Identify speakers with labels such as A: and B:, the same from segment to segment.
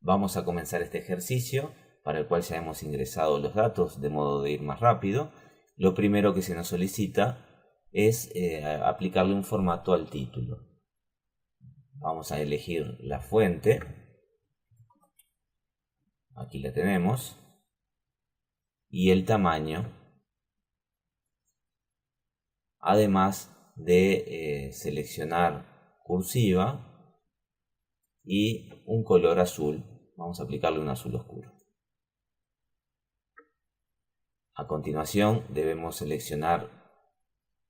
A: Vamos a comenzar este ejercicio para el cual ya hemos ingresado los datos de modo de ir más rápido. Lo primero que se nos solicita es aplicarle un formato al título. Vamos a elegir la fuente. Aquí la tenemos. Y el tamaño. Además de seleccionar cursiva y un color azul. Vamos a aplicarle un azul oscuro. A continuación debemos seleccionar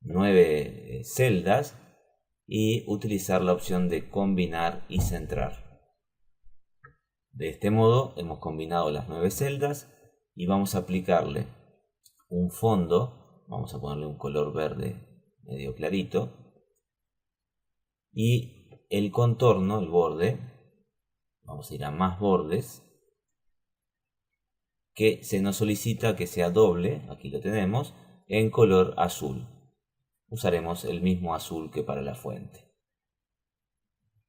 A: 9 celdas y utilizar la opción de combinar y centrar. De este modo hemos combinado las 9 celdas y vamos a aplicarle un fondo. Vamos a ponerle un color verde medio clarito. Y el contorno, el borde, vamos a ir a más bordes, que se nos solicita que sea doble, aquí lo tenemos, en color azul. Usaremos el mismo azul que para la fuente.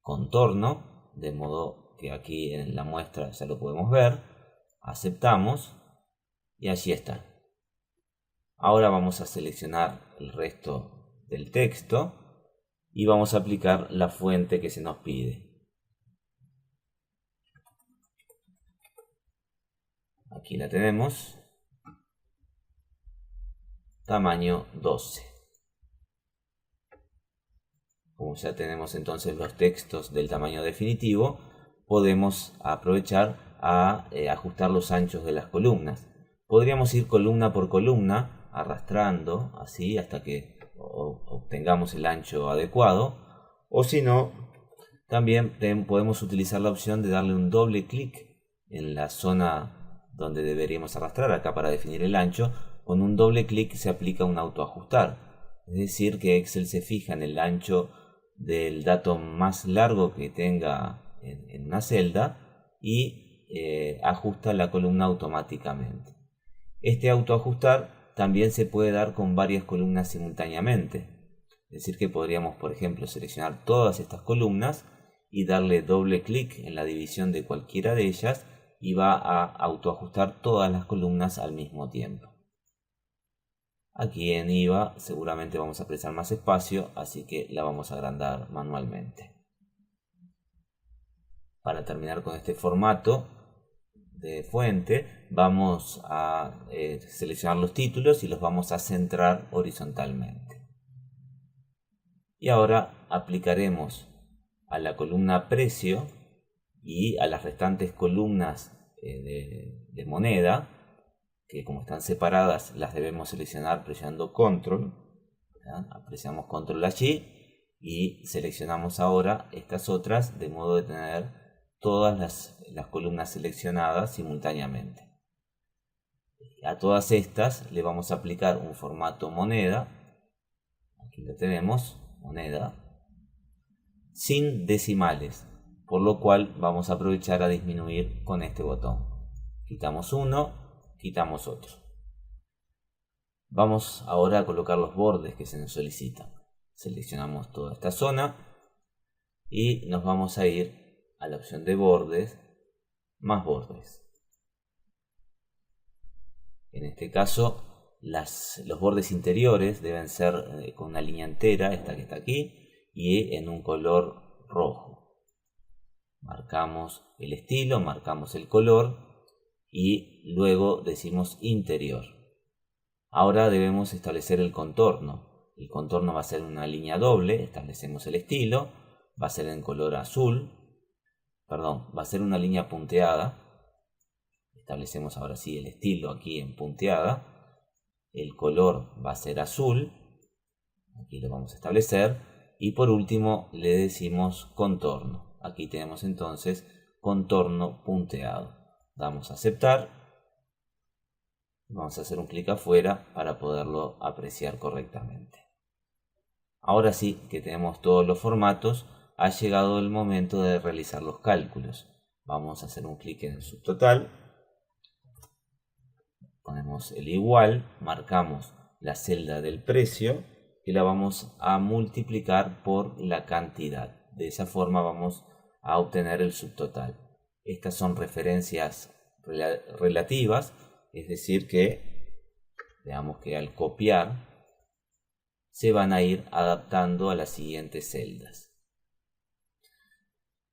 A: Contorno, de modo que aquí en la muestra ya lo podemos ver. Aceptamos y allí está. Ahora vamos a seleccionar el resto del texto y vamos a aplicar la fuente que se nos pide. Aquí la tenemos. Tamaño 12. Como ya tenemos entonces los textos del tamaño definitivo, podemos aprovechar a ajustar los anchos de las columnas. Podríamos ir columna por columna, arrastrando así hasta que obtengamos el ancho adecuado. O si no, también podemos utilizar la opción de darle un doble clic en la zona donde deberíamos arrastrar, acá para definir el ancho. Con un doble clic se aplica un autoajustar. Es decir, que Excel se fija en el ancho del dato más largo que tenga en una celda y ajusta la columna automáticamente. Este autoajustar también se puede dar con varias columnas simultáneamente. Es decir, que podríamos, por ejemplo, seleccionar todas estas columnas y darle doble clic en la división de cualquiera de ellas y va a autoajustar todas las columnas al mismo tiempo. Aquí en IVA seguramente vamos a precisar más espacio, así que la vamos a agrandar manualmente. Para terminar con este formato de fuente, vamos a seleccionar los títulos y los vamos a centrar horizontalmente. Y ahora aplicaremos a la columna precio y a las restantes columnas de moneda, que como están separadas las debemos seleccionar presionando control. Presionamos control allí y seleccionamos ahora estas otras de modo de tener todas las columnas seleccionadas simultáneamente. A todas estas le vamos a aplicar un formato moneda. Aquí lo tenemos, moneda, sin decimales, por lo cual vamos a aprovechar a disminuir con este botón. Quitamos uno, quitamos otro. Vamos ahora a colocar los bordes que se nos solicitan. Seleccionamos toda esta zona y nos vamos a ir a la opción de bordes, más bordes. En este caso, los bordes interiores deben ser con una línea entera, esta que está aquí, y en un color rojo. Marcamos el estilo, marcamos el color y luego decimos interior. Ahora debemos establecer el contorno. El contorno va a ser una línea doble, establecemos el estilo, va a ser en color azul, va a ser una línea punteada. Establecemos ahora sí el estilo aquí en punteada. El color va a ser azul, aquí lo vamos a establecer. Y por último le decimos contorno. Aquí tenemos entonces contorno punteado. Damos a aceptar. Vamos a hacer un clic afuera para poderlo apreciar correctamente. Ahora sí que tenemos todos los formatos, ha llegado el momento de realizar los cálculos. Vamos a hacer un clic en el subtotal. Ponemos el igual, marcamos la celda del precio y la vamos a multiplicar por la cantidad. De esa forma vamos a obtener el subtotal. Estas son referencias relativas, es decir que, veamos que al copiar se van a ir adaptando a las siguientes celdas.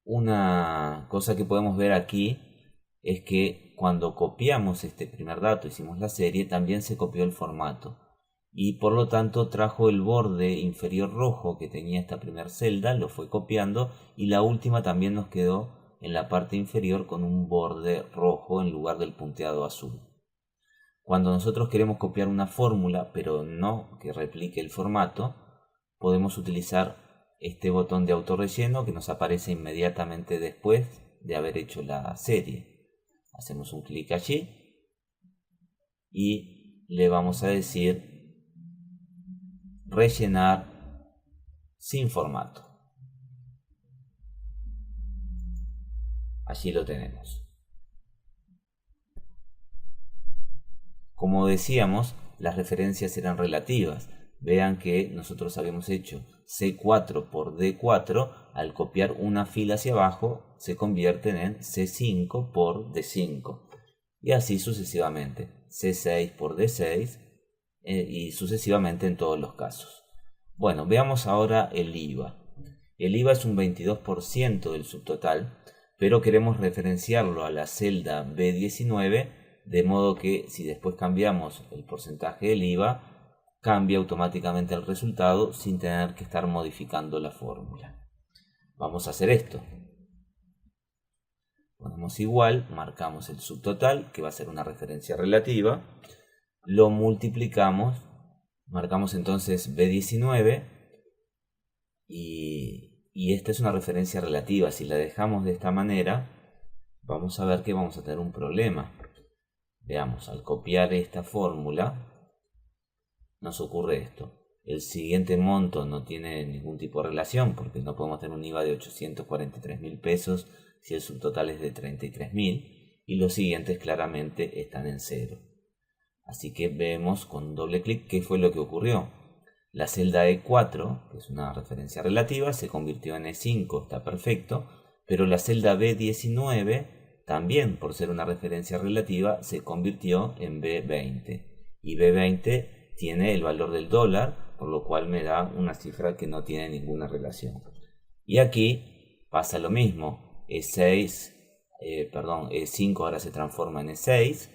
A: Una cosa que podemos ver aquí es que cuando copiamos este primer dato, hicimos la serie, también se copió el formato y por lo tanto trajo el borde inferior rojo que tenía esta primera celda, lo fue copiando y la última también nos quedó en la parte inferior con un borde rojo en lugar del punteado azul. Cuando nosotros queremos copiar una fórmula pero no que replique el formato, podemos utilizar este botón de autorrelleno que nos aparece inmediatamente después de haber hecho la serie. Hacemos un clic allí y le vamos a decir rellenar sin formato. Allí lo tenemos. Como decíamos, las referencias eran relativas. Vean que nosotros habíamos hecho C4 por D4, al copiar una fila hacia abajo se convierten en C5 por D5 y así sucesivamente, C6 por D6 y sucesivamente en todos los casos. Bueno, veamos ahora el IVA. El IVA es un 22% del subtotal, pero queremos referenciarlo a la celda B19, de modo que si después cambiamos el porcentaje del IVA, cambia automáticamente el resultado sin tener que estar modificando la fórmula. Vamos a hacer esto. Ponemos igual, marcamos el subtotal, que va a ser una referencia relativa, lo multiplicamos, marcamos entonces B19 y esta es una referencia relativa. Si la dejamos de esta manera, vamos a ver que vamos a tener un problema. Veamos, al copiar esta fórmula nos ocurre esto. El siguiente monto no tiene ningún tipo de relación porque no podemos tener un IVA de 843.000 pesos si el subtotal es de 33.000 y los siguientes claramente están en cero. Así que vemos con doble clic qué fue lo que ocurrió. La celda E4, que es una referencia relativa, se convirtió en E5, está perfecto, pero la celda B19 también, por ser una referencia relativa, se convirtió en B20 y B20 tiene el valor del dólar, por lo cual me da una cifra que no tiene ninguna relación. Y aquí pasa lo mismo, E5 ahora se transforma en E6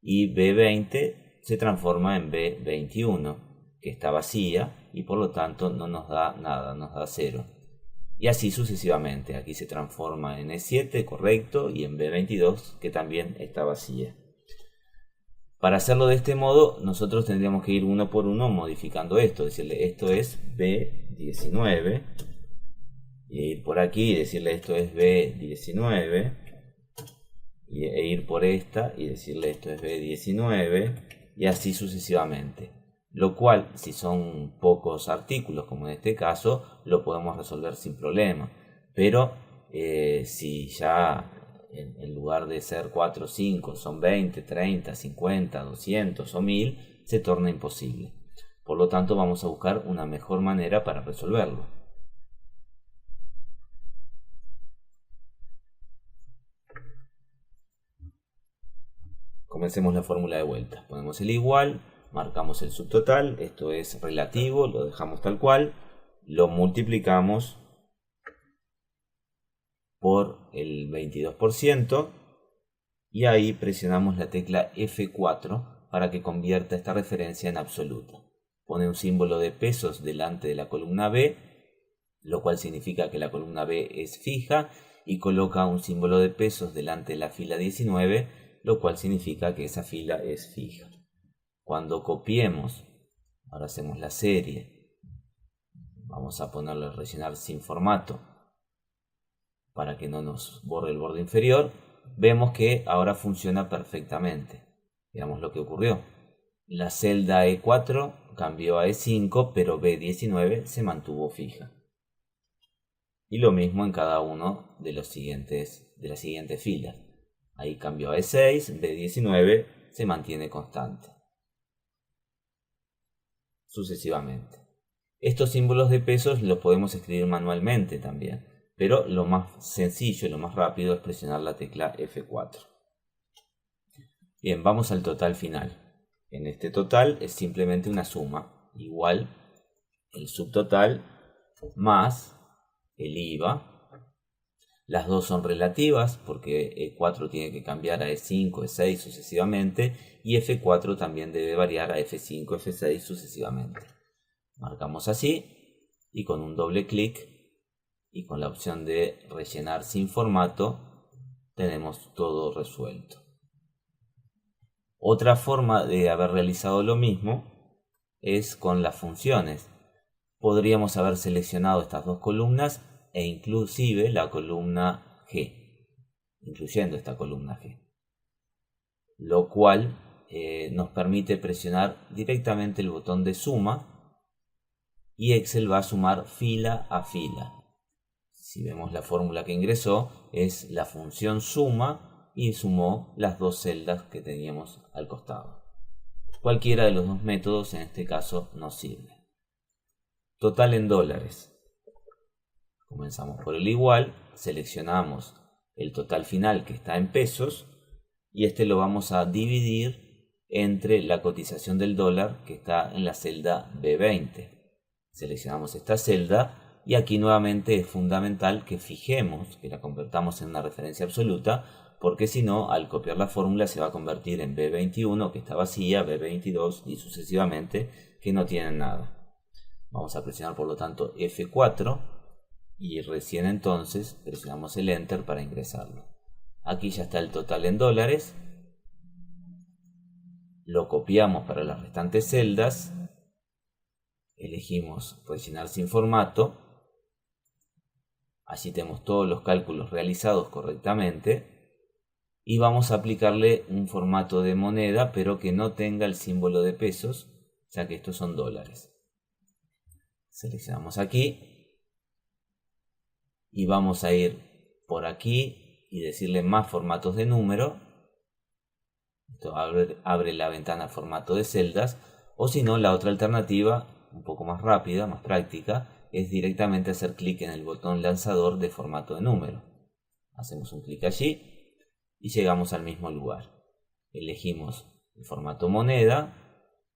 A: y B20 se transforma en B21, que está vacía y por lo tanto no nos da nada, nos da 0. Y así sucesivamente, aquí se transforma en E7, correcto, y en B22, que también está vacía. Para hacerlo de este modo, nosotros tendríamos que ir uno por uno modificando esto, decirle esto es B19, y ir por aquí y decirle esto es B19, e ir por esta y decirle esto es B19, y así sucesivamente. Lo cual, si son pocos artículos, como en este caso, lo podemos resolver sin problema. Pero si ya en lugar de ser 4 o 5 son 20, 30, 50, 200 o 1000, se torna imposible. Por lo tanto, vamos a buscar una mejor manera para resolverlo. Comencemos la fórmula de vuelta. Ponemos el igual, marcamos el subtotal, esto es relativo, lo dejamos tal cual, lo multiplicamos por el 22% y ahí presionamos la tecla F4 para que convierta esta referencia en absoluta. Pone un símbolo de pesos delante de la columna B, lo cual significa que la columna B es fija, y coloca un símbolo de pesos delante de la fila 19, lo cual significa que esa fila es fija. Cuando copiemos, ahora hacemos la serie, vamos a ponerle rellenar sin formato para que no nos borre el borde inferior, vemos que ahora funciona perfectamente. Veamos lo que ocurrió. La celda E4 cambió a E5, pero B19 se mantuvo fija. Y lo mismo en cada uno de las siguientes filas. Ahí cambió a E6, B19 se mantiene constante. Sucesivamente. Estos símbolos de pesos los podemos escribir manualmente también. pero lo más sencillo y lo más rápido es presionar la tecla F4. Bien, vamos al total final. En este total es simplemente una suma, igual el subtotal más el IVA. Las dos son relativas porque E4 tiene que cambiar a E5, E6 sucesivamente, y F4 también debe variar a F5, F6 sucesivamente. Marcamos así y con un doble clic y con la opción de rellenar sin formato tenemos todo resuelto. Otra forma de haber realizado lo mismo es con las funciones. Podríamos haber seleccionado estas dos columnas e inclusive la columna G, incluyendo esta columna G, lo cual nos permite presionar directamente el botón de suma y Excel va a sumar fila a fila. Si vemos la fórmula que ingresó, es la función suma y sumó las dos celdas que teníamos al costado. Cualquiera de los dos métodos en este caso nos sirve. Total en dólares. Comenzamos por el igual, seleccionamos el total final que está en pesos y este lo vamos a dividir entre la cotización del dólar que está en la celda B20. Seleccionamos esta celda y aquí nuevamente es fundamental que fijemos, que la convertamos en una referencia absoluta, porque si no, al copiar la fórmula se va a convertir en B21 que está vacía, B22 y sucesivamente que no tienen nada. Vamos a presionar por lo tanto F4 y recién entonces presionamos el Enter para ingresarlo. Aquí ya está el total en dólares. Lo copiamos para las restantes celdas. Elegimos rellenar sin formato. Allí tenemos todos los cálculos realizados correctamente. Y vamos a aplicarle un formato de moneda, pero que no tenga el símbolo de pesos, ya que estos son dólares. Seleccionamos aquí. Y vamos a ir por aquí y decirle más formatos de número. Esto abre la ventana formato de celdas. O si no, la otra alternativa, un poco más rápida, más práctica, es directamente hacer clic en el botón lanzador de formato de número. Hacemos un clic allí y llegamos al mismo lugar. Elegimos el formato moneda.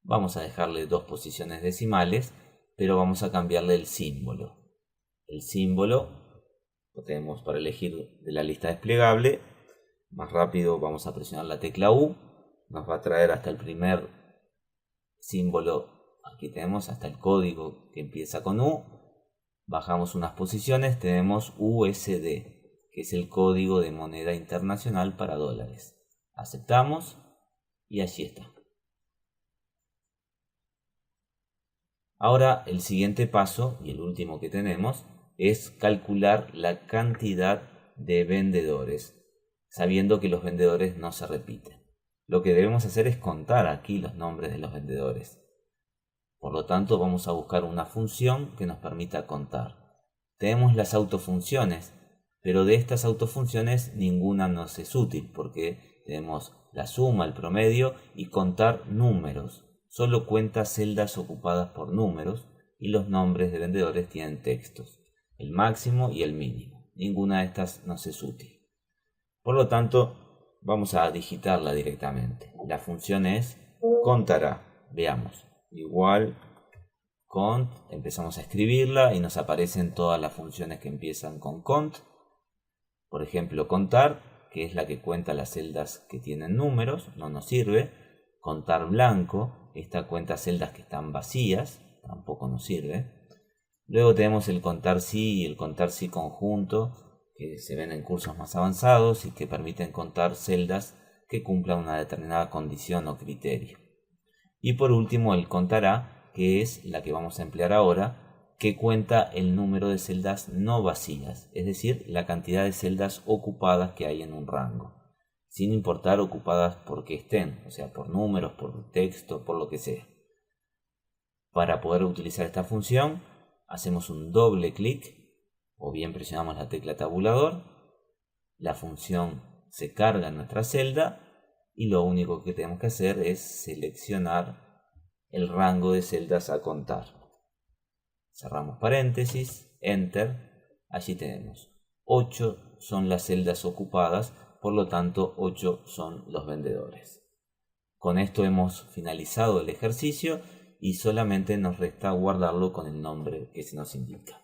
A: Vamos a dejarle 2 posiciones decimales, pero vamos a cambiarle el símbolo. El símbolo lo tenemos para elegir de la lista desplegable. Más rápido vamos a presionar la tecla U. Nos va a traer hasta el primer símbolo. Aquí tenemos hasta el código que empieza con U. Bajamos unas posiciones. Tenemos USD, que es el código de moneda internacional para dólares. Aceptamos y allí está. Ahora el siguiente paso y el último que tenemos es calcular la cantidad de vendedores, sabiendo que los vendedores no se repiten. Lo que debemos hacer es contar aquí los nombres de los vendedores. Por lo tanto, vamos a buscar una función que nos permita contar. Tenemos las autofunciones, pero de estas autofunciones ninguna nos es útil porque tenemos la suma, el promedio y contar números. Solo cuenta celdas ocupadas por números y los nombres de vendedores tienen textos. El máximo y el mínimo. Ninguna de estas nos es útil. Por lo tanto, vamos a digitarla directamente. La función es contará. Veamos. Igual cont. Empezamos a escribirla y nos aparecen todas las funciones que empiezan con cont. Por ejemplo, contar, que es la que cuenta las celdas que tienen números, no nos sirve. Contar blanco, esta cuenta celdas que están vacías, tampoco nos sirve. Luego tenemos el contar sí y el contar sí conjunto, que se ven en cursos más avanzados y que permiten contar celdas que cumplan una determinada condición o criterio. Y por último el contará, que es la que vamos a emplear ahora, que cuenta el número de celdas no vacías, es decir, la cantidad de celdas ocupadas que hay en un rango, sin importar ocupadas por qué estén, o sea, por números, por texto, por lo que sea. Para poder utilizar esta función, hacemos un doble clic o bien presionamos la tecla tabulador, la función se carga en nuestra celda y lo único que tenemos que hacer es seleccionar el rango de celdas a contar. Cerramos paréntesis, Enter, allí tenemos 8 son las celdas ocupadas, por lo tanto 8 son los vendedores. Con esto hemos finalizado el ejercicio y solamente nos resta guardarlo con el nombre que se nos indica.